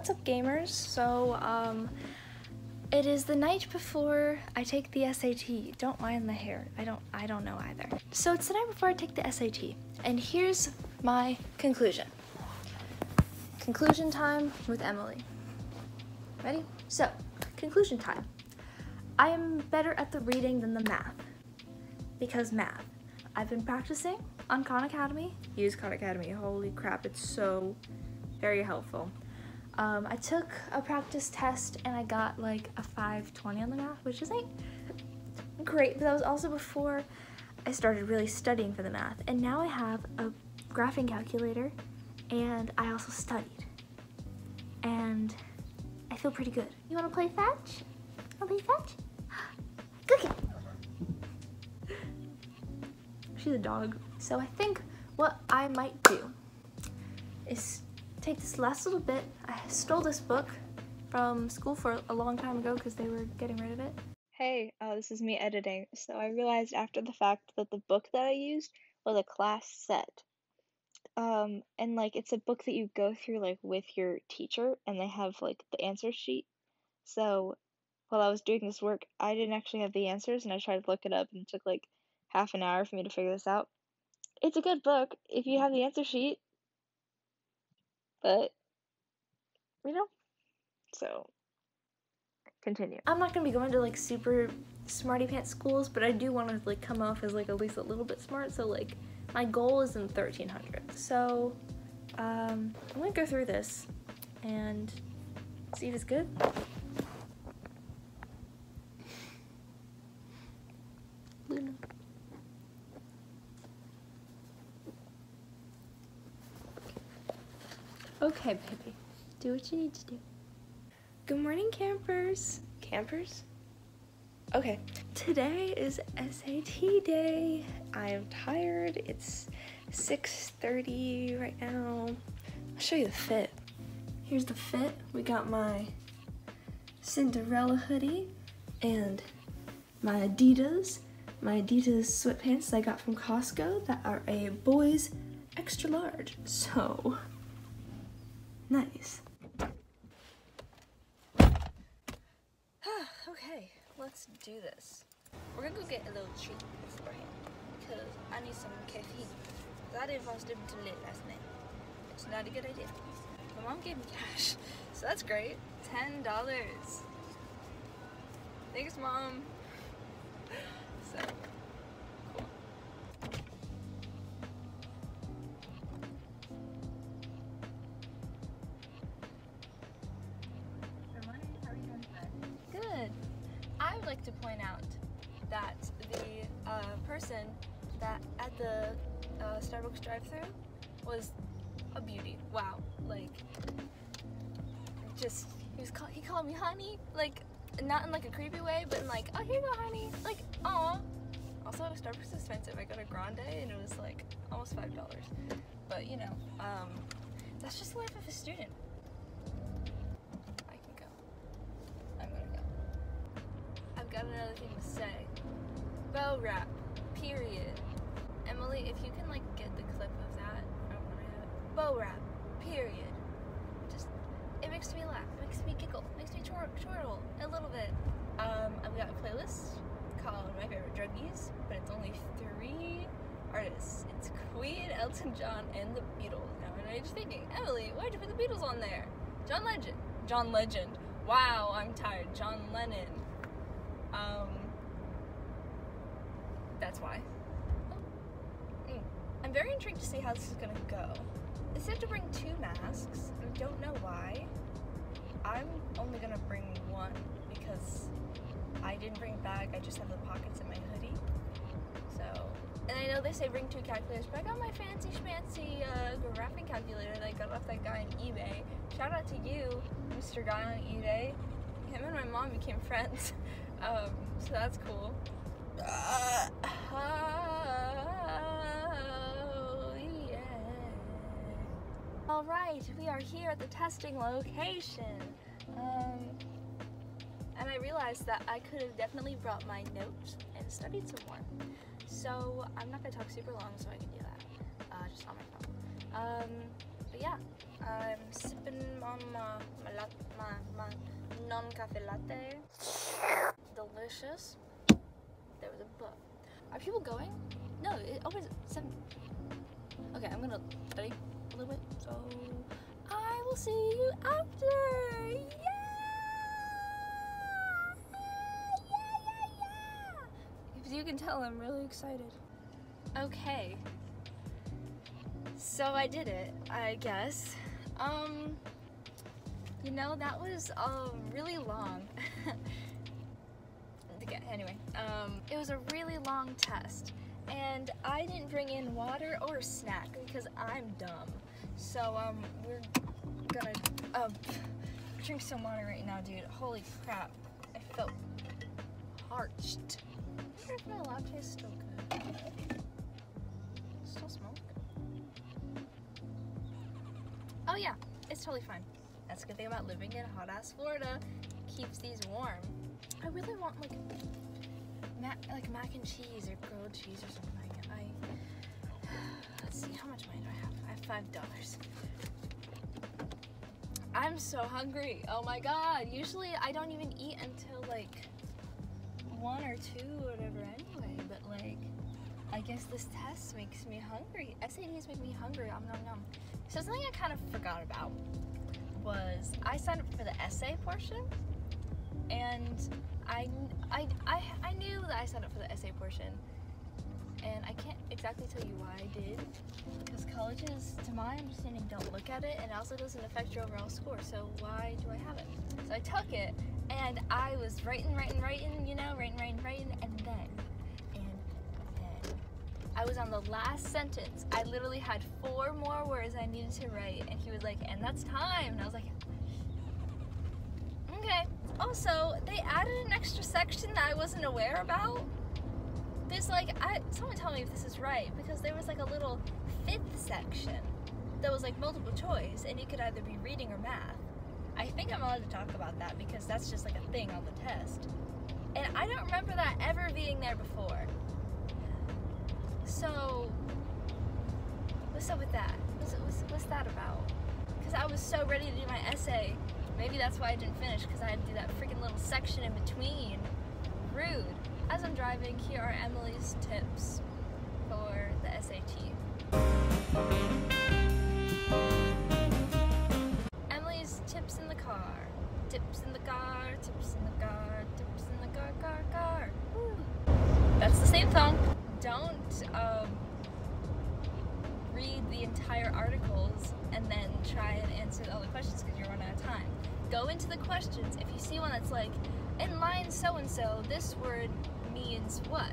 What's up, gamers? So, it is the night before I take the SAT. Don't mind the hair. I don't know either. So it's the night before I take the SAT, and here's my conclusion. Conclusion time with Emily. Ready? So, conclusion time. I am better at the reading than the math. Because math. I've been practicing on Khan Academy. Use Khan Academy. Holy crap, it's so very helpful. I took a practice test and I got like a 520 on the math, which isn't great, but that was also before I started really studying for the math. And now I have a graphing calculator and I also studied. And I feel pretty good. You wanna play fetch? Wanna play fetch? Cookie! She's a dog. So I think what I might do is take this last little bit. I stole this book from school for a long time ago because they were getting rid of it. Hey, this is me editing. So I realized after the fact that the book that I used was a class set. And like it's a book that you go through like with your teacher and they have like the answer sheet. So while I was doing this work, I didn't actually have the answers and I tried to look it up and it took like half an hour for me to figure this out. It's a good book if you have the answer sheet, but so continue. I'm not gonna be going to like super smarty pants schools, but I do want to like come off as like at least a little bit smart. So like my goal is in 1300. So I'm gonna go through this and see if it's good. Luna. Okay, baby. Do what you need to do. Good morning, campers. Campers? Okay. Today is SAT day. I am tired. It's 6:30 right now. I'll show you the fit. Here's the fit. We got my Cinderella hoodie and my Adidas sweatpants that I got from Costco that are a boys extra large. So nice. Okay, let's do this. We're gonna go get a little treat beforehand because I need some caffeine. I didn't fall asleep until late last night. It's not a good idea. My mom gave me cash, so that's great. $10. Thanks, Mom. So cool. Good morning. How are you doing today? Good. I would like to point out that the person that at the Starbucks drive-thru was a beauty. Wow, like just he called me honey, like not in like a creepy way, but in like, oh, here you go, honey, like, aw. Also, Starbucks is expensive. I got a grande and it was like almost $5, but you know, that's just the life of a student. I can go. I'm gonna go. I've got another thing to say. Bow wrap, period. Emily, if you can like get the clip of that from when I have it. Bow wrap, period. Just, it makes me laugh, it makes me giggle, it makes me chortle a little bit. I've got a playlist called My Favorite Druggies, but it's only 3 artists. It's Queen, Elton John, and the Beatles. Now I know you're just thinking, Emily, why'd you put the Beatles on there? John Legend. Wow, I'm tired. John Lennon. That's why. I'm very intrigued to see how this is gonna go. It said to bring 2 masks. I don't know why. I'm only gonna bring 1 because I didn't bring a bag. I just have the pockets in my hoodie. So, and I know they say bring 2 calculators, but I got my fancy schmancy graphing calculator that I got off that guy on eBay. Shout out to you, Mr. Guy on eBay. Him and my mom became friends. So that's cool. Oh, yeah. Alright, we are here at the testing location. And I realized that I could have definitely brought my notes and studied some more. So I'm not gonna talk super long so I can do that. Just on my phone. But yeah, I'm sipping on my non-cafe latte. Delicious. There was a book. Are people going? No, it opens at 7. Okay, I'm gonna study a little bit, so I will see you after. Yeah! As you can tell, I'm really excited. Okay. So I did it, I guess. You know, that was really long. Okay, anyway, it was a really long test, and I didn't bring in water or snack because I'm dumb. So we're gonna drink some water right now, dude. Holy crap, I felt parched. I wonder if my latte is still good. Still smoke? Oh yeah, it's totally fine. That's a good thing about living in hot-ass Florida. Keeps these warm. I really want like mac and cheese or grilled cheese or something. Let's see, how much money do I have? I have $5. I'm so hungry. Oh my god. Usually I don't even eat until like 1 or 2 or whatever anyway, but like I guess this test makes me hungry. SATs make me hungry. Nom nom nom. So something I kind of forgot about was I signed up for the essay portion, and I knew that I signed up for the essay portion, and I can't exactly tell you why I did, because colleges, to my understanding, don't look at it, and it also doesn't affect your overall score, so why do I have it? So I took it, and I was writing, you know, writing, and then I was on the last sentence. I literally had 4 more words I needed to write, and he was like, and that's time. And I was like, okay. Also, they added an extra section that I wasn't aware about. There's like, someone tell me if this is right, because there was like a little 5th section that was like multiple choice, and you could either be reading or math. I think I'm allowed to talk about that because that's just like a thing on the test. And I don't remember that ever being there before. So, what's up with that? What's that about? Because I was so ready to do my essay. Maybe that's why I didn't finish, because I had to do that freaking little section in between. Rude. As I'm driving, here are Emily's tips for the SAT. Emily's tips in the car. Tips in the car, tips in the car, tips in the car. Woo. That's the same song. Don't read the entire articles and then try and answer all the questions because you're running out of time. Go into the questions. If you see one that's like, in line so-and-so, this word means what?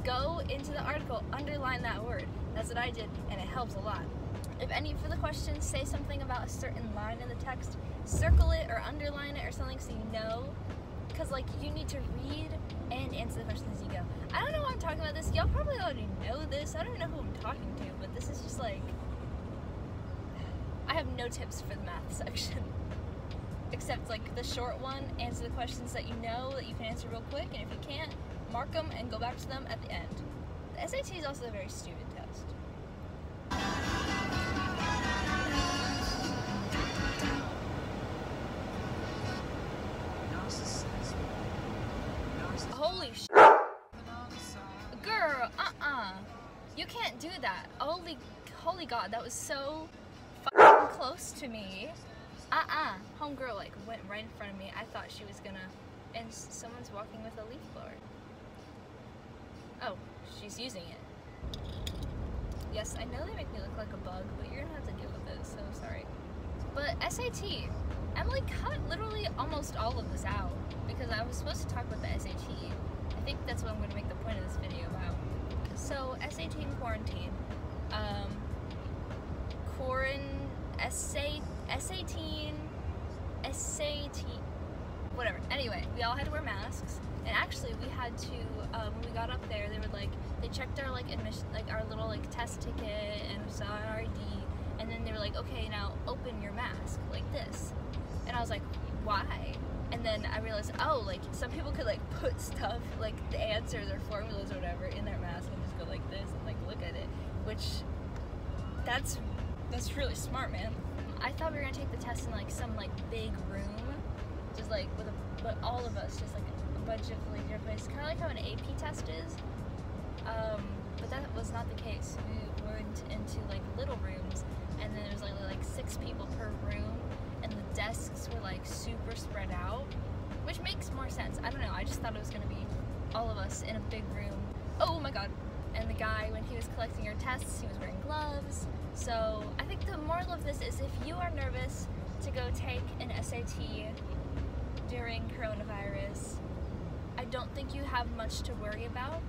Go into the article, underline that word. That's what I did, and it helps a lot. If any of the questions say something about a certain line in the text, circle it or underline it or something so you know. Because like you need to read and answer the questions as you go. I don't know why I'm talking about this. Y'all probably already know this. I don't know who I'm talking to, but this is just like, I have no tips for the math section. Except like the short one, answer the questions that you know that you can answer real quick, and if you can't, mark them and go back to them at the end. The SAT is also a very stupid test. Holy sh**. Girl, you can't do that. Holy God, that was so fucking close to me. Homegirl like went right in front of me. I thought she was gonna, and someone's walking with a leaf blower. Oh, she's using it. Yes, I know they make me look like a bug, but you're gonna have to deal with it, so sorry. But SAT, Emily cut literally almost all of this out because I was supposed to talk about the SAT. I think that's what I'm gonna make the point of this video about. So SAT in quarantine, SAT, whatever. Anyway, we all had to wear masks, and actually we had to, when we got up there, they checked our like admission, like our little like test ticket and saw our ID, and then they were like, okay, now open your mask like this, and I was like, why? And then I realized, oh, like some people could like put stuff like the answers or formulas or whatever in their mask and just go like this and like look at it, which that's really smart, man. I thought we were gonna take the test in like some like big room, just like but all of us, just like a bunch of like different places, kind of like how an AP test is. But that was not the case. We went into like little rooms, and then there was like 6 people per room, and the desks were like super spread out, which makes more sense. I don't know. I just thought it was gonna be all of us in a big room. Oh my god. And the guy, when he was collecting your tests, he was wearing gloves. So I think the moral of this is if you are nervous to go take an SAT during coronavirus, I don't think you have much to worry about.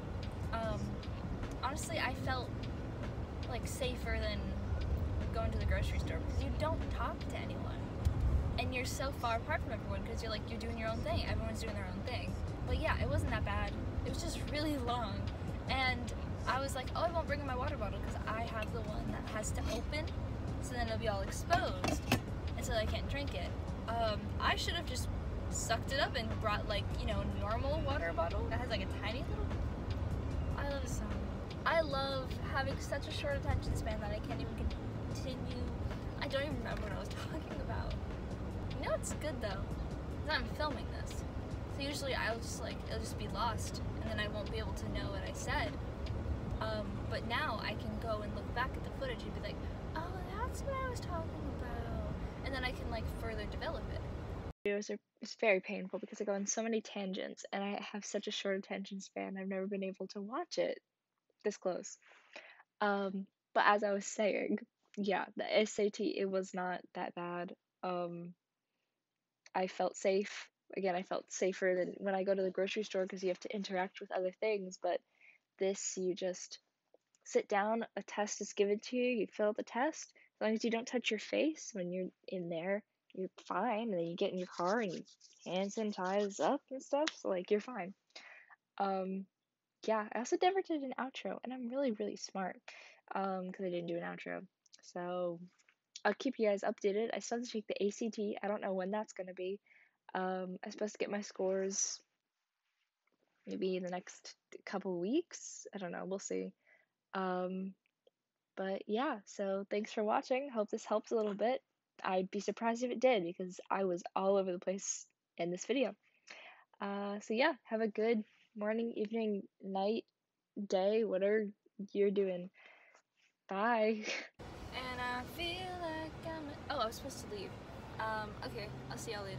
Honestly, I felt like safer than going to the grocery store because you don't talk to anyone. And you're so far apart from everyone because you're doing your own thing. Everyone's doing their own thing. But yeah, it wasn't that bad. It was just really long. And I was like, oh, I won't bring in my water bottle because I have the one that has to open, so then it'll be all exposed, and so I can't drink it. I should have just sucked it up and brought like, you know, normal water bottle that has like a tiny little. I love it so much. I love having such a short attention span that I can't even continue. I don't even remember what I was talking about. You know what's good though? Is I'm filming this. So usually I'll just it'll just be lost, and then I won't be able to know what I said. But now I can go and look back at the footage and be like, oh, that's what I was talking about. And then I can like further develop it. It's very painful because I go on so many tangents and I have such a short attention span. I've never been able to watch it this close. But as I was saying, yeah, the SAT, it was not that bad. I felt safe. Again, I felt safer than when I go to the grocery store because you have to interact with other things. But this, you just sit down, a test is given to you, you fill out the test. As long as you don't touch your face when you're in there, you're fine. And then you get in your car and you hand sanitize up and stuff, so like you're fine. Yeah, I also never did an outro, and I'm really, really smart because I didn't do an outro. So I'll keep you guys updated. I still have to take the ACT. I don't know when that's gonna be. I'm supposed to get my scores maybe in the next couple weeks. I don't know. We'll see. But yeah, so thanks for watching. Hope this helps a little bit. I'd be surprised if it did because I was all over the place in this video. So yeah, have a good morning, evening, night, day, whatever you're doing. Bye. And I feel like I was supposed to leave. Okay, I'll see y'all later.